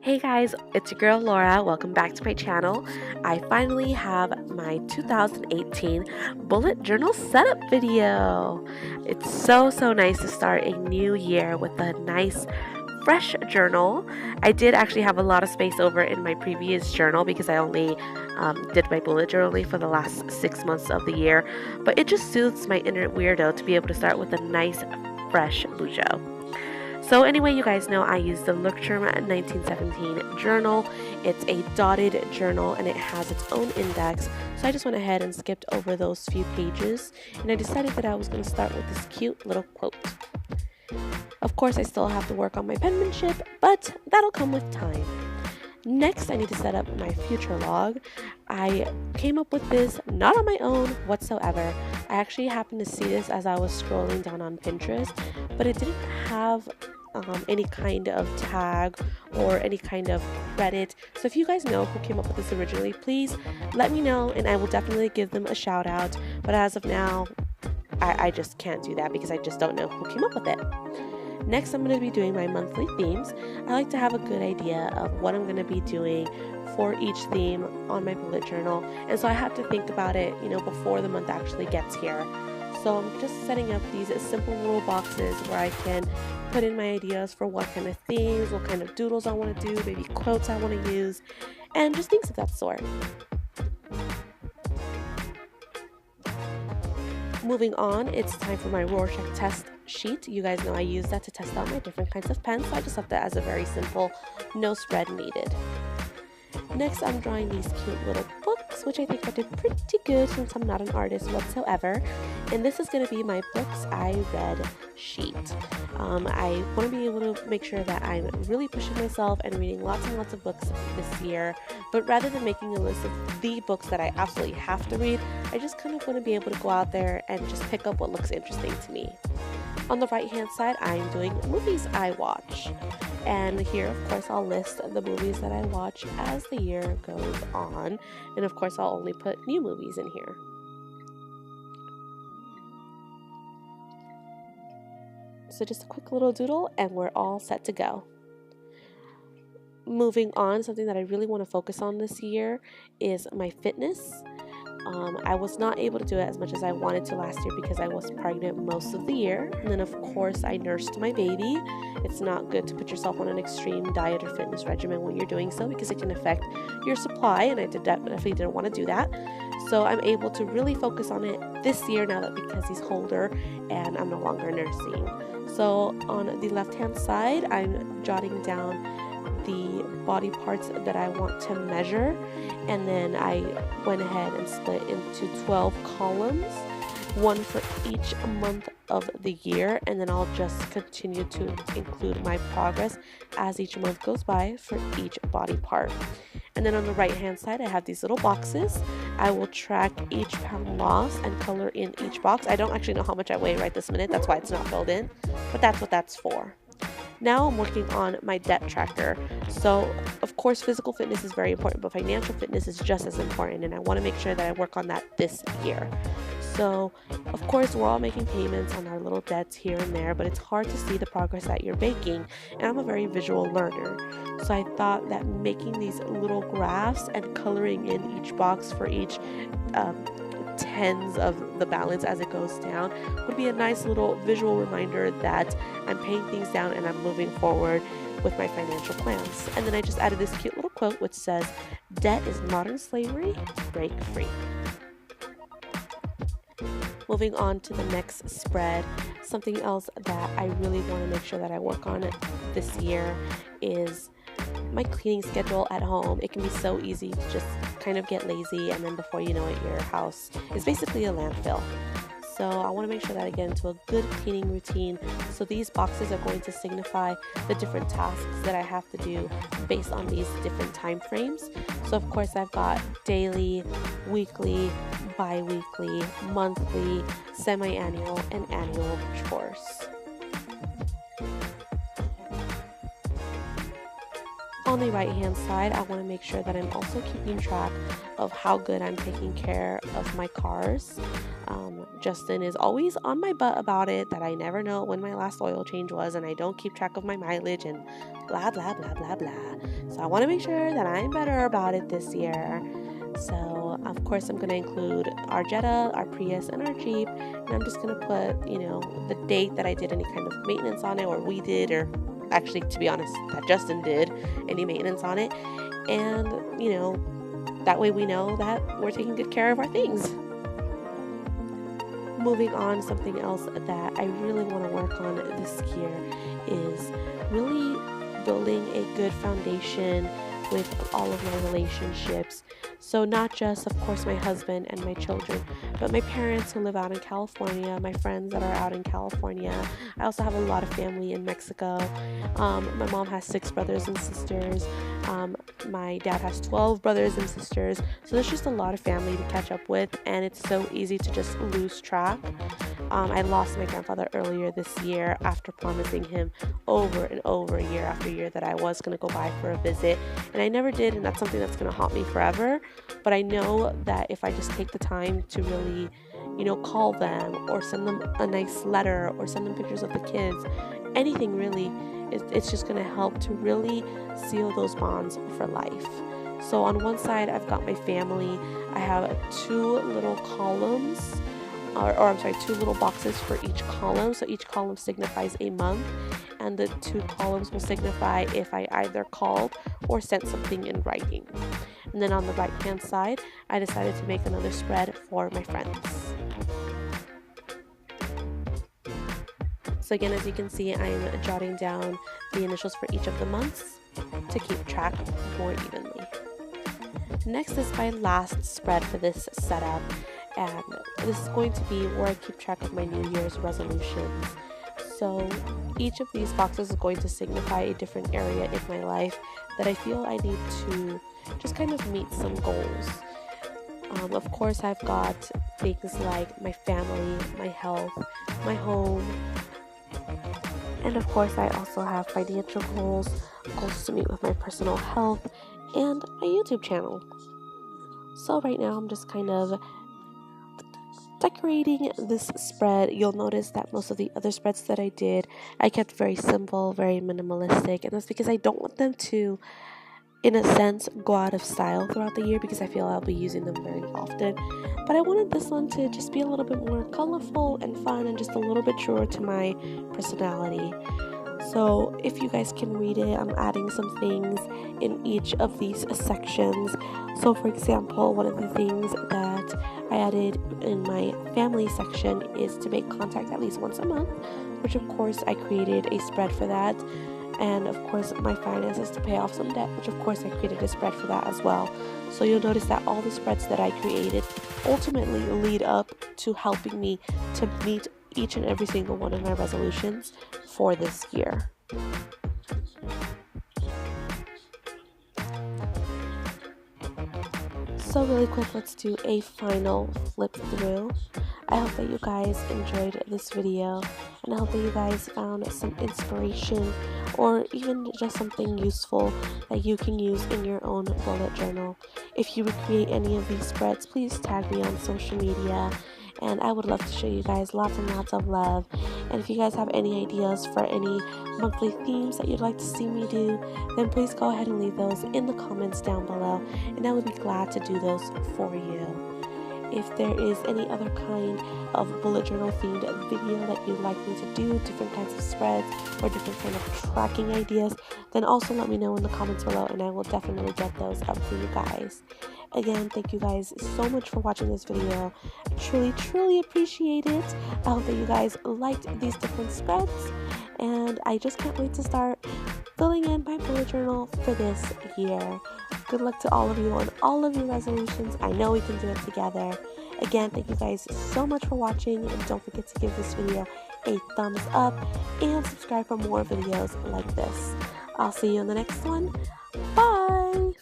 Hey guys, it's your girl Laura. Welcome back to my channel. I finally have my 2018 bullet journal setup video. It's so nice to start a new year with a nice fresh journal. I did actually have a lot of space over in my previous journal because I only did my bullet journaling for the last 6 months of the year, but it just soothes my inner weirdo to be able to start with a nice fresh bujo. So anyway, you guys know I use the Leuchtturm 1917 journal. It's a dotted journal and it has its own index. So I just went ahead and skipped over those few pages, and I decided that I was going to start with this cute little quote. Of course, I still have to work on my penmanship, but that'll come with time. Next, I need to set up my future log. I came up with this not on my own whatsoever. I actually happened to see this as I was scrolling down on Pinterest, but it didn't have any kind of tag or any kind of credit. So if you guys know who came up with this originally, please let me know and I will definitely give them a shout out. But as of now, I just can't do that because I just don't know who came up with it. Next, I'm going to be doing my monthly themes. I like to have a good idea of what I'm going to be doing for each theme on my bullet journal, and so I have to think about it, before the month actually gets here. So I'm just setting up these simple little boxes where I can put in my ideas for what kind of themes, what kind of doodles I want to do, maybe quotes I want to use, and just things of that sort. Moving on, it's time for my Rorschach test sheet. You guys know I use that to test out my different kinds of pens, so I just left that as a very simple no spread needed. Next, I'm drawing these cute little books, which I think I did pretty good since I'm not an artist whatsoever. And this is going to be my books I read sheet. I want to be able to make sure that I'm really pushing myself and reading lots and lots of books this year. But rather than making a list of the books that I absolutely have to read, I just kind of want to be able to go out there and just pick up what looks interesting to me. On the right hand side, I'm doing movies I watch. And here, of course, I'll list the movies that I watch as the year goes on. And of course, I'll only put new movies in here. So just a quick little doodle and we're all set to go. Moving on, something that I really want to focus on this year is my fitness. I was not able to do it as much as I wanted to last year because I was pregnant most of the year. And then, of course, I nursed my baby. It's not good to put yourself on an extreme diet or fitness regimen when you're doing so because it can affect your supply, and I definitely didn't want to do that. So I'm able to really focus on it this year now that because he's older and I'm no longer nursing. So on the left-hand side, I'm jotting down the body parts that I want to measure, and then I went ahead and split into 12 columns, one for each month of the year, and then I'll just continue to include my progress as each month goes by for each body part. And then on the right hand side, I have these little boxes. I will track each pound loss and color in each box. I don't actually know how much I weigh right this minute, that's why it's not filled in, but that's what that's for. Now I'm working on my debt tracker. So of course physical fitness is very important, but financial fitness is just as important, and I want to make sure that I work on that this year. So of course we're all making payments on our little debts here and there, but it's hard to see the progress that you're making, and I'm a very visual learner. So I thought that making these little graphs and coloring in each box for each tens of the balance as it goes down would be a nice little visual reminder that I'm paying things down and I'm moving forward with my financial plans. And then I just added this cute little quote which says, "Debt is modern slavery, break free." Moving on to the next spread, something else that I really want to make sure that I work on this year is my cleaning schedule at home. It can be so easy to just kind of get lazy, and then before you know it, your house is basically a landfill. So I want to make sure that I get into a good cleaning routine. So these boxes are going to signify the different tasks that I have to do based on these different time frames. So of course I've got daily, weekly, bi-weekly, monthly, semi-annual, and annual chores. on the right hand side, I want to make sure that I'm also keeping track of how good I'm taking care of my cars. Justin is always on my butt about it, that I never know when my last oil change was and I don't keep track of my mileage and blah blah blah blah blah. So I want to make sure that I'm better about it this year. So of course I'm going to include our Jetta, our Prius, and our Jeep, and I'm just going to put, the date that I did any kind of maintenance on it, or we did, or actually, to be honest, that Justin did any maintenance on it. And that way we know that we're taking good care of our things. Moving on, something else that I really want to work on this year is really building a good foundation with all of my relationships. So not just, of course, my husband and my children, but my parents who live out in California, my friends that are out in California. I also have a lot of family in Mexico. My mom has 6 brothers and sisters. My dad has 12 brothers and sisters. So there's just a lot of family to catch up with, and it's so easy to just lose track. I lost my grandfather earlier this year after promising him over and over, year after year, that I was going to go by for a visit, and I never did, and that's something that's going to haunt me forever. But I know that if I just take the time to really, call them or send them a nice letter or send them pictures of the kids, anything really, it's just going to help to really seal those bonds for life. So on one side, I've got my family. I have 2 little columns, or 2 little boxes for each column. So each column signifies a month, and the 2 columns will signify if I either called or sent something in writing. And then on the right hand side, I decided to make another spread for my friends. So again, as you can see, I'm jotting down the initials for each of the months to keep track more evenly. Next is my last spread for this setup, and this is going to be where I keep track of my New Year's resolutions. So each of these boxes is going to signify a different area in my life that I feel I need to just kind of meet some goals. Of course, I've got things like my family, my health, my home, and of course I also have financial goals to meet with my personal health, and my YouTube channel. So right now I'm just kind of decorating this spread. You'll notice that most of the other spreads that I did, I kept very simple, very minimalistic, and that's because I don't want them to, in a sense, go out of style throughout the year, because I feel I'll be using them very often. But I wanted this one to just be a little bit more colorful and fun, and just a little bit truer to my personality. So if you guys can read it, I'm adding some things in each of these sections. So for example, one of the things that I added in my family section is to make contact at least once a month, which of course I created a spread for that. And of course my finances, to pay off some debt, which of course I created a spread for that as well. So you'll notice that all the spreads that I created ultimately lead up to helping me to meet each and every single one of my resolutions for this year. So really quick, let's do a final flip through. I hope that you guys enjoyed this video, and I hope that you guys found some inspiration or even just something useful that you can use in your own bullet journal. If you recreate any of these spreads, please tag me on social media, and I would love to show you guys lots and lots of love. And if you guys have any ideas for any monthly themes that you'd like to see me do, then please go ahead and leave those in the comments down below, and I would be glad to do those for you. If there is any other kind of bullet journal themed video that you'd like me to do, different kinds of spreads or different kind of tracking ideas, then also let me know in the comments below, and I will definitely get those up for you guys. Again, thank you guys so much for watching this video. I truly appreciate it. I hope that you guys liked these different spreads, and I just can't wait to start filling in my bullet journal for this year. Good luck to all of you on all of your resolutions. I know we can do it together. Again, thank you guys so much for watching, and don't forget to give this video a thumbs up and subscribe for more videos like this. I'll see you in the next one. Bye!